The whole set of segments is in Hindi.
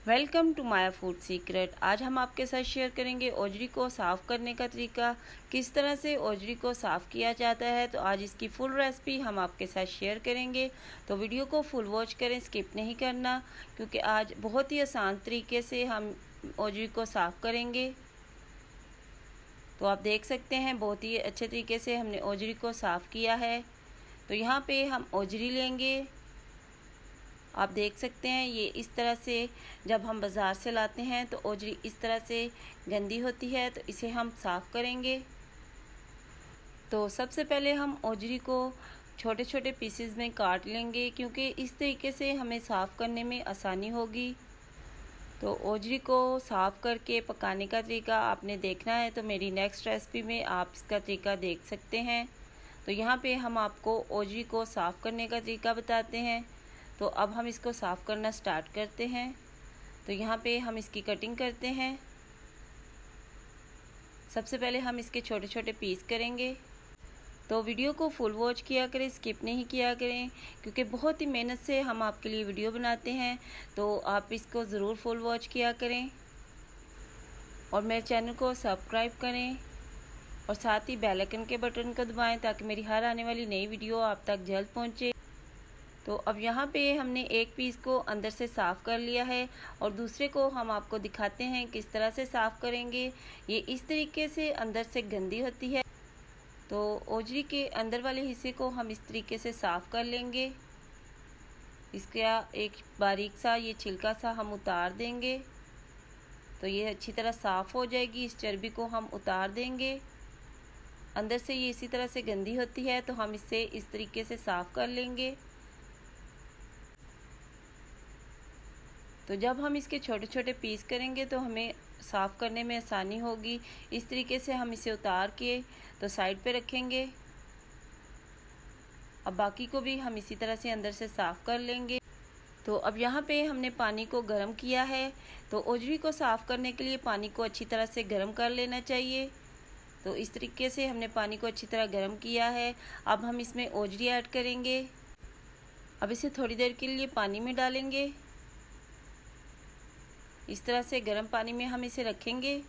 Welcome to my food secret. आज हम आपके साथ शेयर करेंगे ओजरी को साफ़ करने का तरीका, किस तरह से ओजरी को साफ़ किया जाता है। तो आज इसकी फुल रेसिपी हम आपके साथ शेयर करेंगे, तो वीडियो को फुल वॉच करें, स्किप नहीं करना, क्योंकि आज बहुत ही आसान तरीके से हम ओजरी को साफ़ करेंगे। तो आप देख सकते हैं बहुत ही अच्छे तरीके से हमने ओजरी को साफ़ किया है। तो यहाँ पे हम ओजरी लेंगे, आप देख सकते हैं ये इस तरह से जब हम बाज़ार से लाते हैं तो ओजरी इस तरह से गंदी होती है, तो इसे हम साफ़ करेंगे। तो सबसे पहले हम ओजरी को छोटे छोटे पीसेस में काट लेंगे, क्योंकि इस तरीके से हमें साफ़ करने में आसानी होगी। तो ओजरी को साफ़ करके पकाने का तरीका आपने देखना है तो मेरी नेक्स्ट रेसिपी में आप इसका तरीका देख सकते हैं। तो यहाँ पे हम आपको ओजरी को साफ़ करने का तरीका बताते हैं। तो अब हम इसको साफ़ करना स्टार्ट करते हैं। तो यहाँ पे हम इसकी कटिंग करते हैं। सबसे पहले हम इसके छोटे छोटे पीस करेंगे। तो वीडियो को फुल वॉच किया करें, स्किप नहीं किया करें, क्योंकि बहुत ही मेहनत से हम आपके लिए वीडियो बनाते हैं। तो आप इसको ज़रूर फुल वॉच किया करें और मेरे चैनल को सब्सक्राइब करें और साथ ही बेल आइकन के बटन को दबाएं, ताकि मेरी हर आने वाली नई वीडियो आप तक जल्द पहुँचे। तो अब यहाँ पे हमने एक पीस को अंदर से साफ़ कर लिया है और दूसरे को हम आपको दिखाते हैं किस तरह से साफ़ करेंगे। ये इस तरीके से अंदर से गंदी होती है, तो ओजरी के अंदर वाले हिस्से को हम इस तरीके से साफ़ कर लेंगे। इसका एक बारीक सा ये छिलका सा हम उतार देंगे, तो ये अच्छी तरह साफ़ हो जाएगी। इस चर्बी को हम उतार देंगे। अंदर से ये इसी तरह से गंदी होती है, तो हम इसे इस तरीके से साफ़ कर लेंगे। तो जब हम इसके छोटे छोटे पीस करेंगे तो हमें साफ़ करने में आसानी होगी। इस तरीके से हम इसे उतार के तो साइड पे रखेंगे। अब बाकी को भी हम इसी तरह से अंदर से साफ़ कर लेंगे। तो अब यहाँ पे हमने पानी को गर्म किया है। तो ओजरी को साफ़ करने के लिए पानी को अच्छी तरह से गर्म कर लेना चाहिए। तो इस तरीके से हमने पानी को अच्छी तरह गर्म किया है। अब हम इसमें ओजरी ऐड करेंगे। अब इसे थोड़ी देर के लिए पानी में डालेंगे। इस तरह से गर्म पानी में हम इसे रखेंगे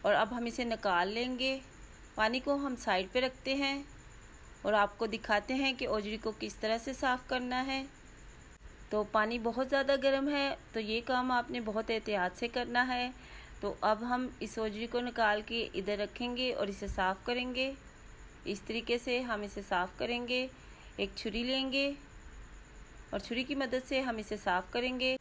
और अब हम इसे निकाल लेंगे। पानी को हम साइड पे रखते हैं और आपको दिखाते हैं कि ओजरी को किस तरह से साफ़ करना है। तो पानी बहुत ज़्यादा गर्म है, तो ये काम आपने बहुत एहतियात से करना है। तो अब हम इस ओजरी को निकाल के इधर रखेंगे और इसे साफ़ करेंगे। इस तरीके से हम इसे साफ़ करेंगे। एक छुरी लेंगे और छुरी की मदद से हम इसे साफ़ करेंगे।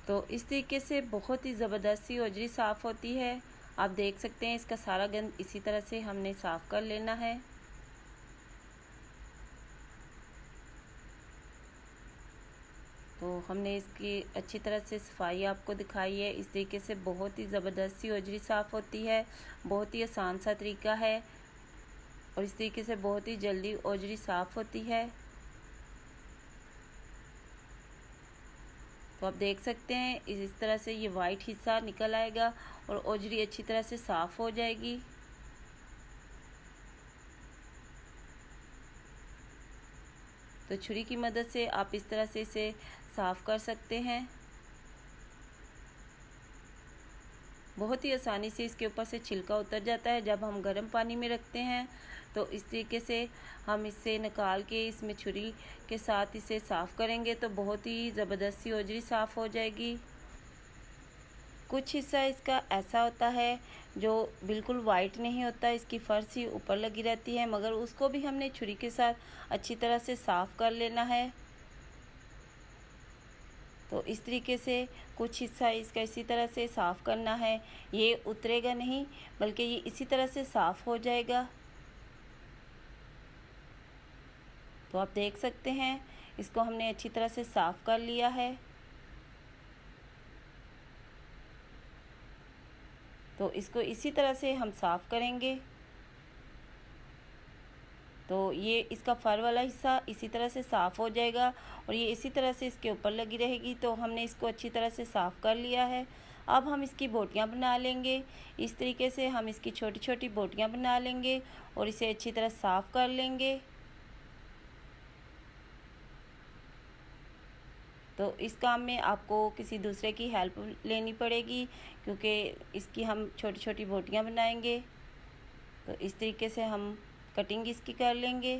तो इस तरीके से बहुत ही ज़बरदस्त सी ओजरी साफ़ होती है। आप देख सकते हैं इसका सारा गंद इसी तरह से हमने साफ़ कर लेना है। तो हमने इसकी अच्छी तरह से सफाई आपको दिखाई है। इस तरीके से बहुत ही ज़बरदस्त सी ओजरी साफ़ होती है। बहुत ही आसान सा तरीका है और इस तरीके से बहुत ही जल्दी ओजरी साफ़ होती है। तो आप देख सकते हैं इस तरह से ये वाइट हिस्सा निकल आएगा और ओजरी अच्छी तरह से साफ़ हो जाएगी। तो छुरी की मदद से आप इस तरह से इसे साफ़ कर सकते हैं। बहुत ही आसानी से इसके ऊपर से छिलका उतर जाता है जब हम गर्म पानी में रखते हैं। तो इस तरीके से हम इसे निकाल के इसमें छुरी के साथ इसे साफ़ करेंगे तो बहुत ही ज़बरदस्त सी ओजरी साफ़ हो जाएगी। कुछ हिस्सा इसका ऐसा होता है जो बिल्कुल वाइट नहीं होता, इसकी फर्श ही ऊपर लगी रहती है, मगर उसको भी हमने छुरी के साथ अच्छी तरह से साफ़ कर लेना है। तो इस तरीके से कुछ हिस्सा इसका इसी तरह से साफ़ करना है। ये उतरेगा नहीं, बल्कि ये इसी तरह से साफ़ हो जाएगा। तो आप देख सकते हैं इसको हमने अच्छी तरह से साफ़ कर लिया है। तो इसको इसी तरह से हम साफ़ करेंगे। तो ये इसका फर वाला हिस्सा इसी तरह से साफ़ हो जाएगा और ये इसी तरह से इसके ऊपर लगी रहेगी। तो हमने इसको अच्छी तरह से साफ़ कर लिया है। अब हम इसकी बोटियाँ बना लेंगे। इस तरीके से हम इसकी छोटी छोटी बोटियाँ बना लेंगे और इसे अच्छी तरह साफ़ कर लेंगे। तो इस काम में आपको किसी दूसरे की हेल्प लेनी पड़ेगी, क्योंकि इसकी हम छोटी छोटी बोटियाँ बनाएंगे। तो इस तरीके से हम कटिंग इसकी कर लेंगे।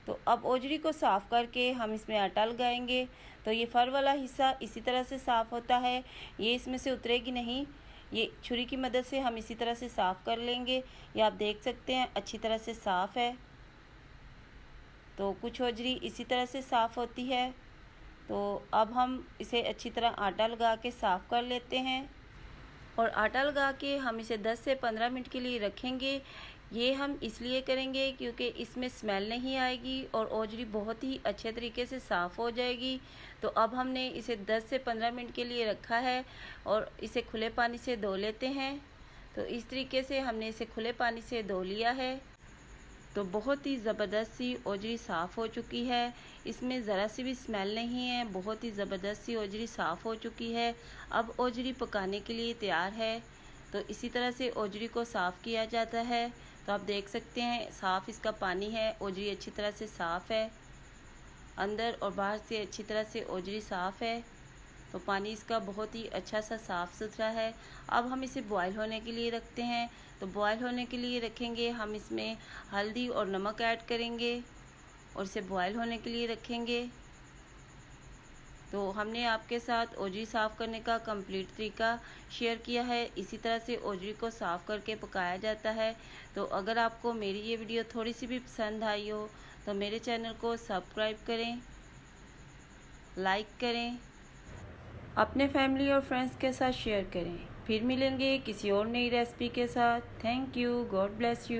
तो अब ओजरी को साफ़ करके हम इसमें आटा लगाएंगे। तो ये फर वाला हिस्सा इसी तरह से साफ़ होता है, ये इसमें से उतरेगी नहीं। ये छुरी की मदद से हम इसी तरह से साफ़ कर लेंगे। ये आप देख सकते हैं अच्छी तरह से साफ़ है। तो कुछ ओजरी इसी तरह से साफ़ होती है। तो अब हम इसे अच्छी तरह आटा लगा के साफ़ कर लेते हैं और आटा लगा के हम इसे 10 से 15 मिनट के लिए रखेंगे। ये हम इसलिए करेंगे क्योंकि इसमें स्मेल नहीं आएगी और ओजरी बहुत ही अच्छे तरीके से साफ़ हो जाएगी। तो अब हमने इसे 10 से 15 मिनट के लिए रखा है और इसे खुले पानी से धो लेते हैं। तो इस तरीके से हमने इसे खुले पानी से धो लिया है। तो बहुत ही ज़बरदस्त सी ओजरी साफ़ हो चुकी है, इसमें ज़रा सी भी स्मेल नहीं है, बहुत ही ज़बरदस्त सी ओजरी साफ़ हो चुकी है। अब ओजरी पकाने के लिए तैयार है। तो इसी तरह से ओजरी को साफ़ किया जाता है। तो आप देख सकते हैं साफ़ इसका पानी है, ओजरी अच्छी तरह से साफ़ है, अंदर और बाहर से अच्छी तरह से ओजरी साफ़ है। तो पानी इसका बहुत ही अच्छा सा साफ़ सुथरा है। अब हम इसे बॉयल होने के लिए रखते हैं। तो बॉयल होने के लिए रखेंगे, हम इसमें हल्दी और नमक ऐड करेंगे और इसे बॉयल होने के लिए रखेंगे। तो हमने आपके साथ ओजरी साफ़ करने का कंप्लीट तरीका शेयर किया है। इसी तरह से ओजरी को साफ़ करके पकाया जाता है। तो अगर आपको मेरी ये वीडियो थोड़ी सी भी पसंद आई हो तो मेरे चैनल को सब्सक्राइब करें, लाइक करें, अपने फैमिली और फ्रेंड्स के साथ शेयर करें। फिर मिलेंगे किसी और नई रेसिपी के साथ। Thank you, God bless you.